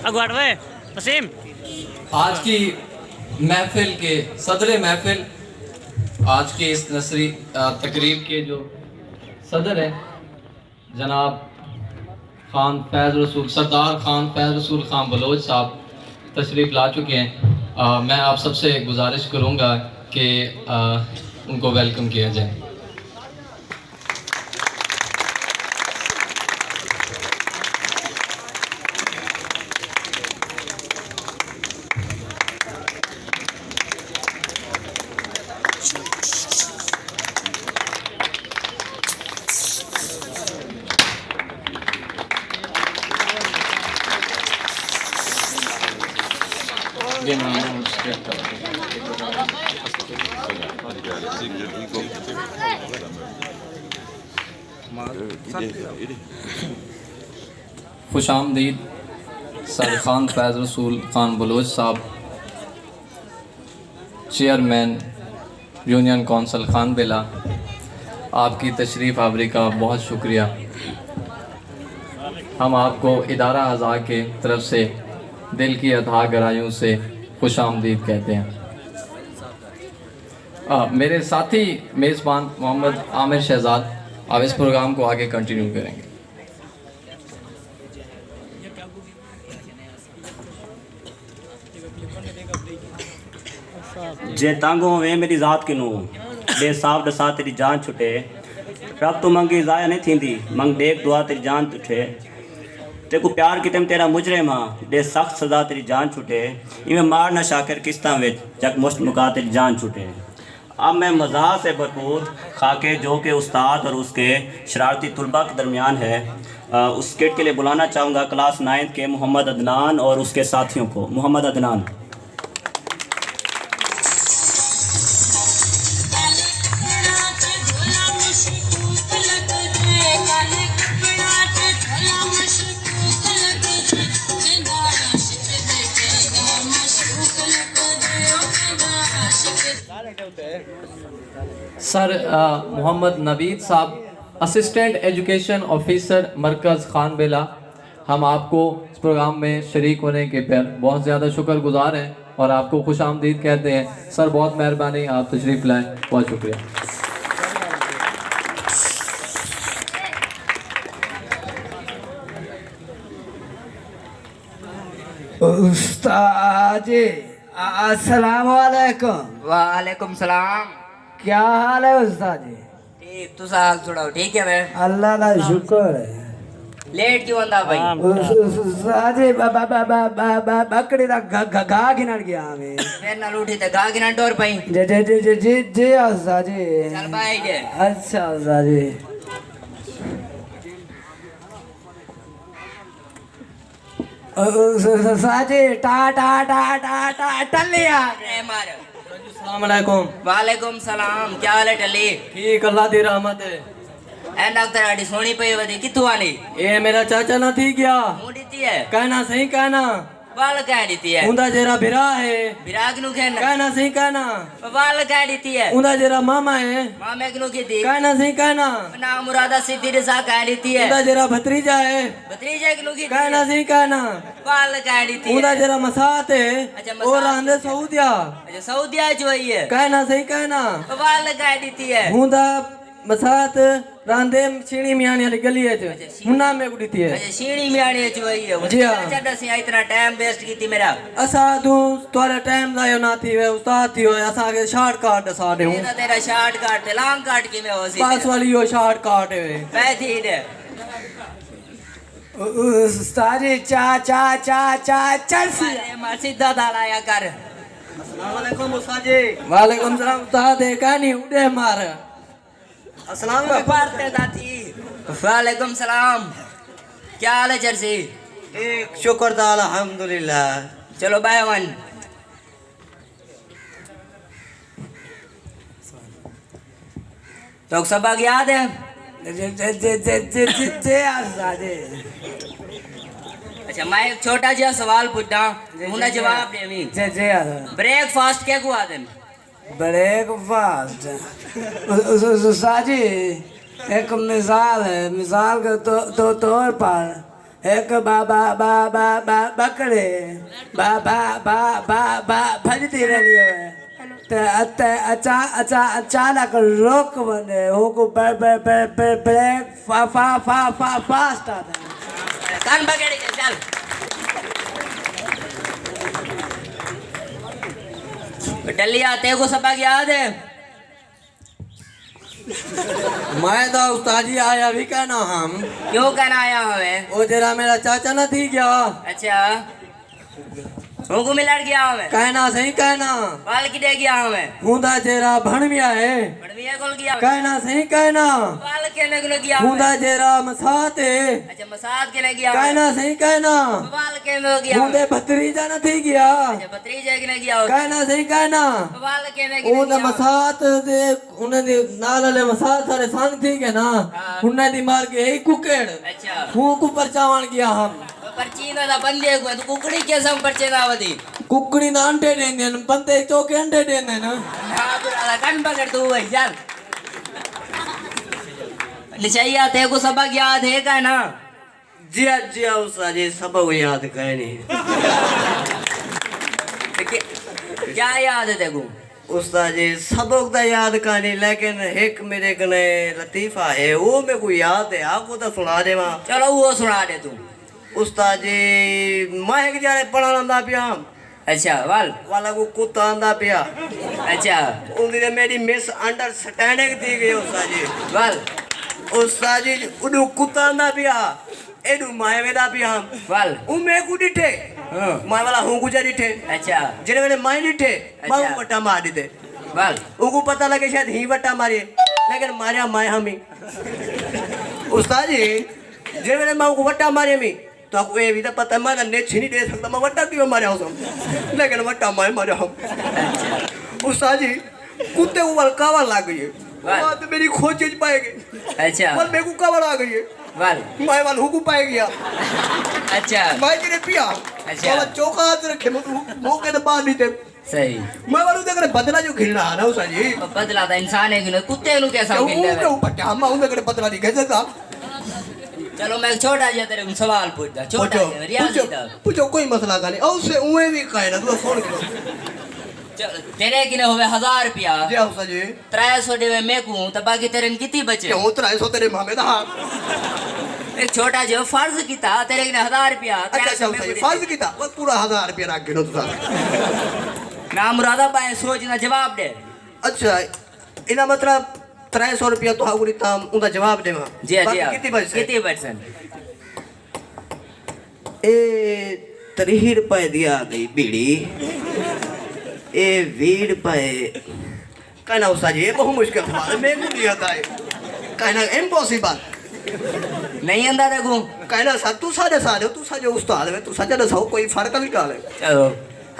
अगवाड़वे वसीम। आज की महफिल के सदर महफिल, आज की इस नसरी तकरीब के जो सदर हैं जनाब खान फैज़ रसूल, सरदार खान फैज़ रसूल खान बलोच साहब तशरीफ़ ला चुके हैं। मैं आप सबसे गुजारिश करूँगा कि उनको वेलकम किया जाए। खुशामदीद सर खान फैज़ रसूल खान बलोच साहब, चेयरमैन यूनियन कौंसल खान बेला, आपकी तशरीफ़ आवरी का बहुत शुक्रिया। हम आपको इदारा अज़ा के तरफ से दिल की अथाह गहराइयों से खुशामदीद कहते हैं। मेरे साथी मेज़बान मोहम्मद आमिर शहजाद आप इस प्रोग्राम को आगे कंटिन्यू करेंगे। जे तांगो वे मेरी ज़ात किनू बे साफ डसा तेरी जान छुटे, रब तो मंगी ज़ाया नहीं थींदी, मंग देख दुआ तेरी जान उठे। तेको प्यार कितम तेरा मुजरे मां दे सख्त सजा तेरी जान छुटे, इवें मार न शाकर किस्तां विच जग मुश्त मुका तेरी जान छुटे। अब मैं मज़ाह से भरपूर खाके जो कि उस्ताद और उसके शरारती तुलबा के दरमियान है, उस स्किट के लिए बुलाना चाहूँगा क्लास 9 के मोहम्मद अदनान और उसके साथियों को। मोहम्मद अदनान। सर मोहम्मद नवीद साहब, असिस्टेंट एजुकेशन ऑफिसर मरकज़ खान बेला, हम आपको इस प्रोग्राम में शरीक होने के पर बहुत ज़्यादा शुक्रगुजार हैं और आपको खुश आमदीद कहते हैं। सर बहुत मेहरबानी, आप तशरीफ़ लाएँ, बहुत शुक्रिया। उस्ताद अस्सलाम वालेकुम। वालेकुम सलाम। क्या हाल है उस्ताद जी? ठीक, तू हाल सुनाओ? ठीक है मैं। अल्लाह का शुक्र है। लेट क्यों आंदा भाई? उस्ताद जी बकरी दा घा गिनन गया मैं। मेरे नाल उठी ते गा गिनन डोर पई। जे जे जे जे जे जे उस्ताद जी। चल भाई के। अच्छा उस्ताद जी। उस्ताद जी टा टा टा टा टा टलिया रे मार। अस्सलाम वालेकुम। वालेकुम सलाम। क्या हाल है टल्ली? ठीक, अल्लाह दी रहमत है। ए डॉक्टर आड़ी सोनी पई वदी किथु आनी? ये मेरा चाचा ना थी क्या? मुंडी ती है। कहना सही कहना। वाल कह दी है। उंदा जेरा बिरा है। विराग नु कहना। कहना सही कहना। वाल कह दी है। उंदा जेरा मामा है। मामे कनु की थी। कहना सही कहना। ना मुरादा सिद्धी रजा कह दी है। उंदा जेरा भतीजा है। भतीजे कनु की। कहना सही कहना। वाल कह दी उंदा है। जेरा मसात है। अच्छा, मसात। और आंदे सऊदिया। अच्छा सऊदिया जो है। कहना सही कहना। वाल कह दी है। उंदा मसात रांदे छीणी मियानी वाली गली है जो मुन्ना में गुड़ी थी है। अच्छा सीढ़ी में आनी चाहिए। जी हाँ। चढ़ से इतना टाइम वेस्ट की थी मेरा। असा तू तोरा टाइम दायो ना थी वे उस्ताद थी हो असा के शॉर्टकट साडे हूं। ये तेरा शॉर्ट काट ते लॉन्ग काट की में हो सी। पास वाली यो शॉर्टकट है। बैठी दे। उस्ताद जी चा चा चा चा चल सी। अरे मार सीधा दाला या कर। अस्सलाम वालेकुम उस्ताद जी। वालेकुम सलाम उस्ताद है कानी उड़े मार। अस्सलाम पढ़ते दाती। वालेकुम सलाम। क्या हाल है जर्सी? एक शुक्र था अल्हम्दुलिल्लाह। चलो बाय वन। तो सबक याद है? जे जे जे जे जे जे जे उस्ताद जी। अच्छा मैं एक छोटा जिहा सवाल पूछा, उन्हें जवाब देवी। जे जे ब्रेकफास्ट क्या को आदम? ब्रेकफास्ट उस्ताद जी एक मिसाल है, मिसाल के तौर पर एक बकरे भजती रही है अचानक रोक बने हो ब्रेक फास्ट आता कान पकड़ के चल। टलिया तेरे को सबक याद है? मैं तो उस्ताद जी आया भी कहना हम क्यों कहना आया हमें? वो जरा मेरा चाचा ना थी क्या अच्छा उनको मिलड़ गया हमें कहना सही कहना बाल की दे गया हमें हुंदा जेरा भणविया है बढ़िया कॉल किया कहना सही कहना बाल केने को किया हुंदा जेरा मसाते अच्छा मसाज केने किया कहना सही कहना बाल केने को किया हुंदे भतरीजा ना थी गया अच्छा भतीजे केने किया कहना सही कहना बाल केने हुंदा मसात दे उन्हें दे नाले मसात सारे संग थी के ना उन्हें दी मार के एक कुकेड़ अच्छा हूं को परचावन किया हम पर्ची ना बंदे को तो कुकड़ी के सम पर्चे ना वदी कुकड़ी ना अंडे देंगे बंदे चौके अंडे देंगे ना हां बुरा कान पकड़ तू भाई चल। निशाइया तेरे को सबक याद है का ना? जिया उस्ताद जी सबक याद करे नहीं क्या याद है तेरे को? उस्ताद जी सबक तो याद करनी लेकिन एक मेरे कने लतीफा है वो मेरे को याद है आपको तो सुना दे वहाँ। चलो वो सुना दे तू। उस्ताद जी मैं एक जाने पढ़ा आंदा पिया अच्छा वाला को कुत्ता आंदा पिया अच्छा उन्हें मेरी मिस अंडरस्टैंडिंग थी गई उस्ताद जी। उस्ताद जी उडू कुत्ता आंदा पिया एडू माए वेदा पिया उ मैं को डिठे माए वाला हूं गुजा डिठे अच्छा जेने मैंने माई डिठे मां अच्छा। वटा मार दे उनको पता लगे शायद ही वटा मारे लेकिन मारिया माए हमी उस्ताद जी जेने मैंने मां को वटा मारे मी तो आपको ये भी तो पता है मैं ने छीनी दे सकता मैं वटा क्यों मारे हूं लेकिन वटा माए मारे हम उस्ताद जी कुत्ते को वल कावा लग गई है बात मेरी खोज चीज पाएगी अच्छा वल मेरे को कावा आ गई है मैं वाल हुकू पाए गया अच्छा मैं तेरे पिया अच्छा वाला चौका हाथ रखे मुंह के तो बाहर नहीं थे सही मैं वालू देख रहे बदला जो खिलना है ना उस्ताद जी बदला था इंसान है कि नहीं कुत्ते नु कैसा खेलने क्यों पट्टा हम उन देख रहे बदला नहीं कैसे था चलो मैं छोटा जा तेरे को सवाल पूछता छोटा रियाजी था पूछो कोई मसला का नहीं और से उए भी कहे ना तू फोन करो तेरे किने होवे 1000 रुपया जी उस्ताद जी 300 देवे मैं को तो बाकी तेरे कितनी बचे? क्यों 300 तेरे मामे दा एक छोटा जो फर्ज कीता तेरे किने 1000 रुपया अच्छा उस्ताद जी फर्ज कीता बस पूरा 1000 रुपया रख गिनो तुसा ना मुरादा बाय सोचना जवाब दे। अच्छा इना मतलब 300 रुपया तो हाउरी ताम उनका जवाब देवा जी जी कितनी बचे कितनी बचन ए 30 रुपए दिया गई बीड़ी ए 20 रुपए कहना उस्ताद जी ये बहुत मुश्किल सवाल है मेरे को नहीं आता है कहना इम्पॉसिबल नहीं अंदा देखो कहना सा तू साजे उस्ताद है तू साजा दसो कोई फर्क निकाल है चलो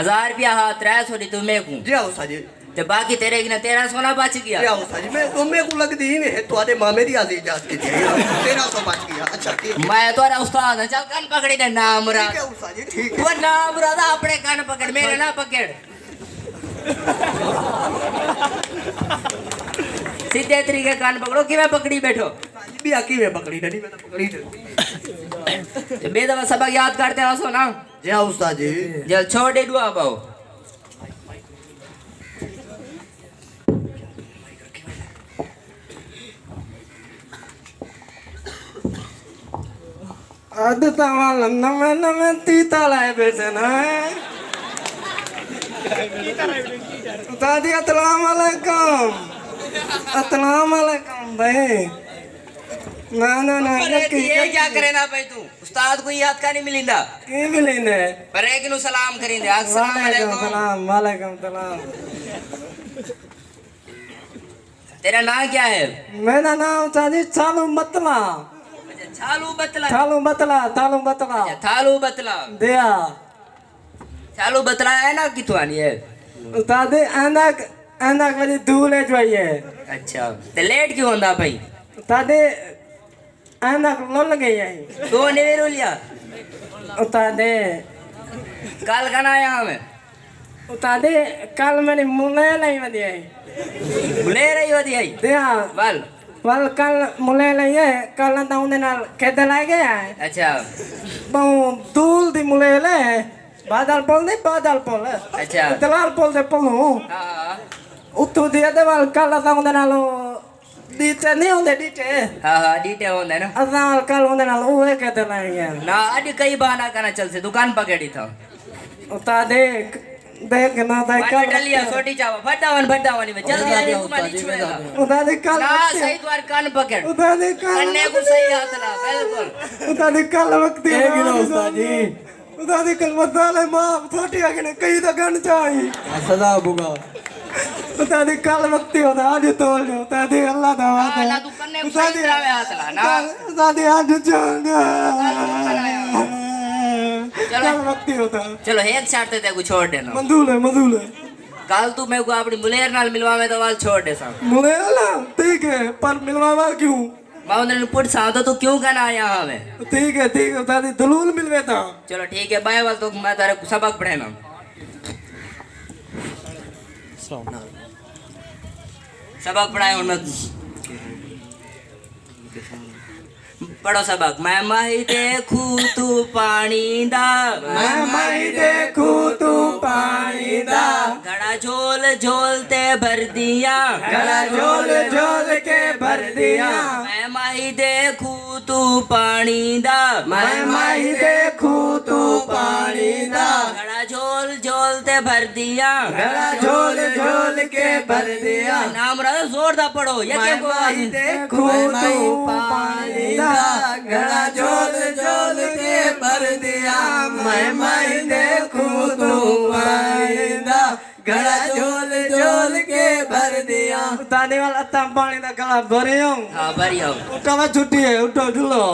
1000 रुपया हा 300 दी तू मैं को जी उस्ताद जी तो बाकी तेरे किने 1300 ना बच गया जी उस्ताद जी मैं तो मेरे को लगदी ही नहीं तुम्हारे मामे दी आजी इजाजत की थी 1300 बच गया अच्छा ठीक मैं तोरा उस्ताद है चल कान पकड़ी दे ना मुराद है उस्ताद जी ठीक है वो ना मुराद अपने कान पकड़ मेरे ना पकड़ सीधे तरीके कान पकड़ो कि मैं पकड़ी बैठो भी आकी में पकड़ी नहीं मैं तो पकड़ी थी बेदवा सबक याद करते हो सो ना जी उस्ताद जी जल छोड़ दे दुआ पाओ आदता वाला नवे तीता लाए बेटे ना दादी अस्सलाम वालेकुम भाई ना ये क्या करे ना भाई तू उस्ताद को याद का नहीं मिलिंदा की मिलीने पर एक नु सलाम करिंदे अस्सलाम वालेकुम वालेकुम सलाम तेरा नाम क्या है? मेरा नाम चाची चालू बतला छालू बतला थालू बतला दिया छालू बतला है ना कितवानी है उस्तादी ऐनक वाली दूले जोइए अच्छा ते लेट क्यों होंदा भाई उस्तादी ऐनक लुल गई है तो ने रोलिया उस्तादी कल कना आया हमें उस्तादी कल मेरी मुले नहीं बदी है ले रही होती है दिया वाल वल कल मुले लिए कल ना उन्हें ना कहते लागे आए अच्छा बहु दूल दी मुले ले बादल पोल नहीं बादल पोल अच्छा दलाल पोल दे पोलू हाँ उत्तू दिया दे वल कल ना उन्हें ना लो डीटे नहीं होंगे डीटे हाँ डीटे होंगे ना असा वल कल उन्हें ना लो वो कहते लागे ना अभी कई बहाना करना चल से दुकान पकड़ी था उता देख देख ना दाई कल कल डलिया छोटी चावा फटावन में जल्दी आ जाओ कुमार छुएगा उता देख कल ना सही द्वार कान पकड़ उता देख कल कन्ने को सही हाथ ला बिल्कुल उता देख कल वक्त एक गिनो उस्ताद जी उता देख कल मसाले मां छोटी आगे ने कई तो गन चाहिए सदा बुगा उता देख कल वक्त होता आज तोल जो उता देख अल्लाह दा हाँ ना तू कन्ने को सही द्रावे हाथ ला ना उता देख आज चल चलो। कल वक्त होता चलो एक साथ ते को छोड़ देना मंदूले कल तू मेरे को अपनी मुलेर नाल मिलवा में तो वाल छोड़ दे सा मुले अल्लाह ठीक है पर मिलवावा क्यों मैं उन्हें पुट सा तो तू क्यों करना आया हमें ठीक है उता देख दलूल मिलवे था चलो ठीक है बाय वाल तो मैं तेरे को सबक पढ़ाना सबक पढ़ाए उनमें पढ़ो सबक मैं माही देखू तू पानी दा मैं माही देखू तू पानी दा घड़ा झोल झोलते भर दिया गला झोल झोल के भर दिया मैं माही देखू तू पानी दा मैं माही देखू तू पानी दा घड़ा झोल झोलते भर दिया गला झोल झोल के भर दिया नाम रहा जोरदार पढ़ो ये मैं क्या माही देखू तू पानी दा गला झोल झोल के भर दिया मैं माही देखू तू पानी दा गला झोल झोल के भर दिया ताने वाला तम पानी दा गला भरियो हाँ बढ़िया उठा छुट्टी है उठो ढुलो